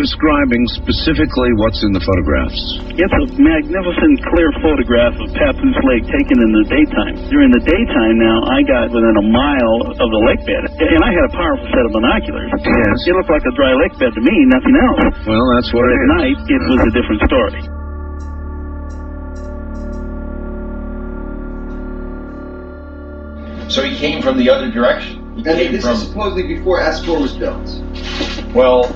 describing specifically what's in the photographs. It's a magnificent, clear photograph of Papoose Lake taken in the daytime. During the daytime now, I got within a mile of the lake bed, and I had a powerful set of binoculars. Yes. It looked like a dry lake bed to me, nothing else. Well, that's what But it at is. night, it was a different story. So he came from the other direction. He came this from, is supposedly before S4 was built. well,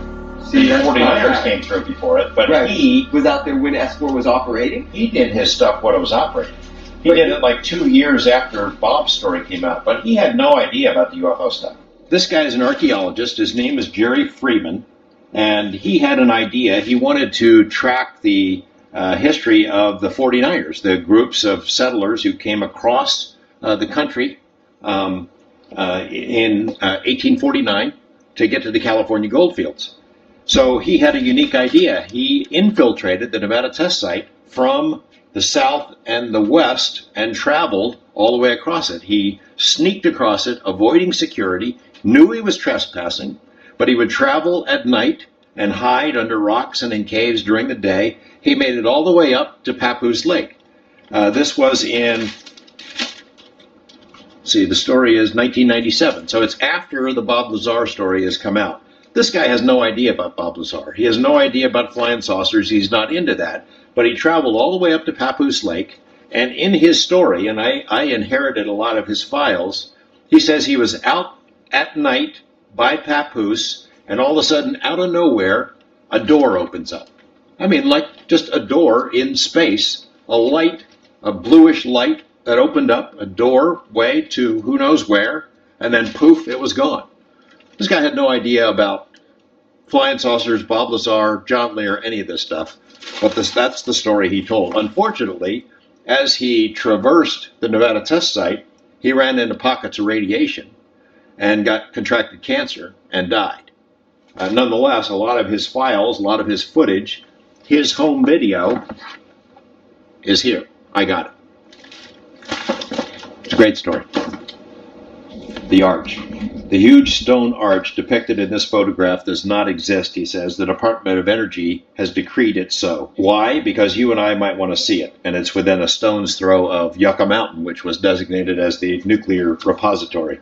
See, the that's 49ers right. came through before it, but Right. he was out there when S4 was operating. he did his stuff when it was operating. He But did it like 2 years after Bob's story came out, but he had no idea about the UFO stuff. This guy is an archaeologist. His name is Jerry Freeman, and he had an idea. He wanted to track the history of the 49ers, the groups of settlers who came across the country in 1849 to get to the California goldfields. So he had a unique idea. He infiltrated the Nevada test site from the south and the west and traveled all the way across it. He sneaked across it, avoiding security, knew he was trespassing, but he would travel at night and hide under rocks and in caves during the day. He made it all the way up to Papoose Lake. This was in, the story is 1997, so it's after the Bob Lazar story has come out. This guy has no idea about Bob Lazar. He has no idea about flying saucers. He's not into that. But he traveled all the way up to Papoose Lake, and in his story, and I inherited a lot of his files, he says he was out at night by Papoose, and all of a sudden, out of nowhere, a door opens up. I mean, like just a door in space, a light, a bluish light that opened up, a doorway to who knows where, and then poof, it was gone. This guy had no idea about flying saucers, Bob Lazar, John Lear, any of this stuff. But that's the story he told. Unfortunately, as he traversed the Nevada test site, he ran into pockets of radiation and contracted cancer and died. Nonetheless, a lot of his files, a lot of his footage, his home video is here. I got it. It's a great story. The arch. The huge stone arch depicted in this photograph does not exist, he says. The Department of Energy has decreed it so. Why? Because you and I might want to see it, and it's within a stone's throw of Yucca Mountain, which was designated as the nuclear repository.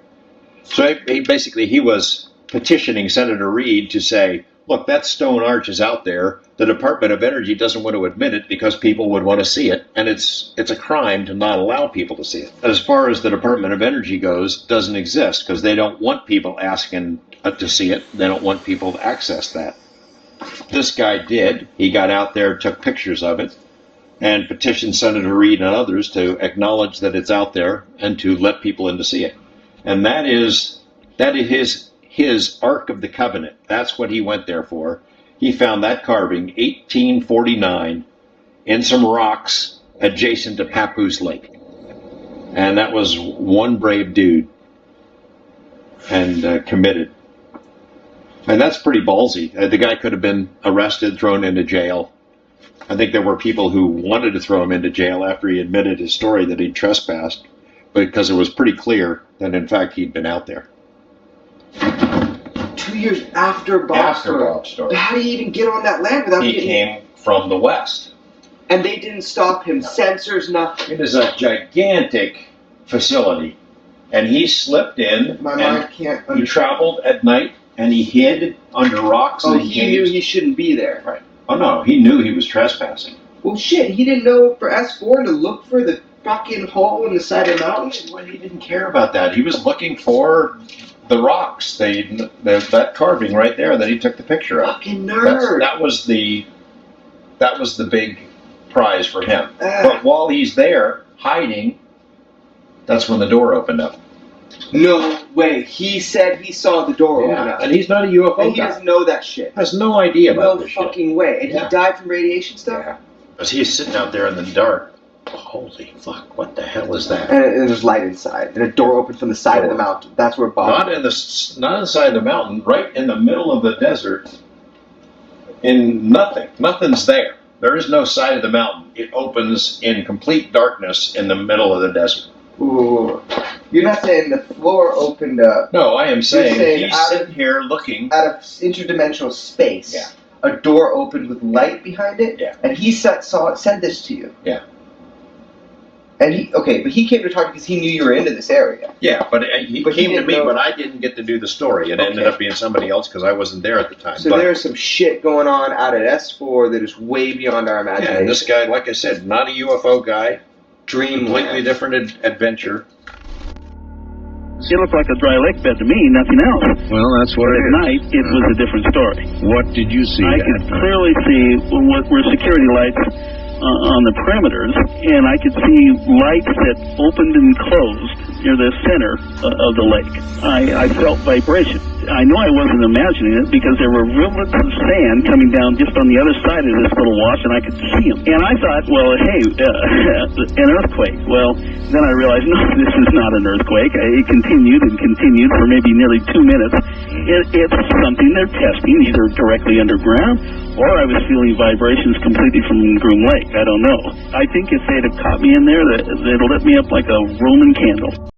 So he was petitioning Senator Reid to say, look, that stone arch is out there. The Department of Energy doesn't want to admit it because people would want to see it, and it's a crime to not allow people to see it. As far as the Department of Energy goes, it doesn't exist because they don't want people asking to see it. They don't want people to access that. This guy did. He got out there, took pictures of it, and petitioned Senator Reid and others to acknowledge that it's out there and to let people in to see it. And that is his Ark of the Covenant. That's what he went there for. He found that carving, 1849, in some rocks adjacent to Papoose Lake. And that was one brave dude and committed. And that's pretty ballsy. The guy could have been arrested, thrown into jail. I think there were people who wanted to throw him into jail after he admitted his story that he'd trespassed, because it was pretty clear that, in fact, he'd been out there. 2 years after Bob's story. How did he even get on that land without He came from the west. And they didn't stop him. Sensors, nothing. It is a gigantic facility. And he slipped in. My mind can't He traveled at night and he hid under rocks. Oh, and he knew he shouldn't be there. Right. Oh, no, he knew he was trespassing. Well, shit, he didn't know for S4 to look for the fucking hole in the side of the mountain? Well, he didn't care about that. He was looking for the rocks, that carving right there that he took the picture of. Fucking nerd. That was the big prize for him. But while he's there hiding, that's when the door opened up. No way. He said he saw the door open up. And he's not a UFO guy. And he doesn't know that shit. Has no idea about this shit. No fucking way. And he died from radiation stuff? Yeah. Because he's sitting out there in the dark. Holy fuck, what the hell is that? And there's light inside. And a door opened from the side of the mountain. That's where Bob... Not on the side of the mountain, right in the middle of the desert. In nothing. Nothing's there. There is no side of the mountain. It opens in complete darkness in the middle of the desert. Ooh. You're not saying the floor opened up. No, I am saying he's out sitting here looking. Out of interdimensional space. Yeah. a door opened with light behind it. Yeah. And he said this to you. Yeah. And he came to talk because he knew you were into this area. Yeah, but he But he came to didn't me, know- but I didn't get to do the story. It ended up being somebody else because I wasn't there at the time. So but, there's some shit going on out at S4 that is way beyond our imagination. yeah, and this guy, like I said, not a UFO guy, completely Dreamland. different adventure. It looked like a dry lake bed to me, nothing else. Well, that's what But it at is. night, it was a different story. What did you see? I could clearly see what were security lights on the perimeters, and I could see lights that opened and closed near the center of the lake. I felt vibration. I know I wasn't imagining it because there were rivulets of sand coming down just on the other side of this little wash, and I could see them. And I thought, well, hey, an earthquake. Well, then I realized, no, this is not an earthquake. It continued and continued for maybe nearly 2 minutes. It's something they're testing, either directly underground, or I was feeling vibrations completely from Groom Lake. I don't know. I think if they'd have caught me in there, they'd lit me up like a Roman candle.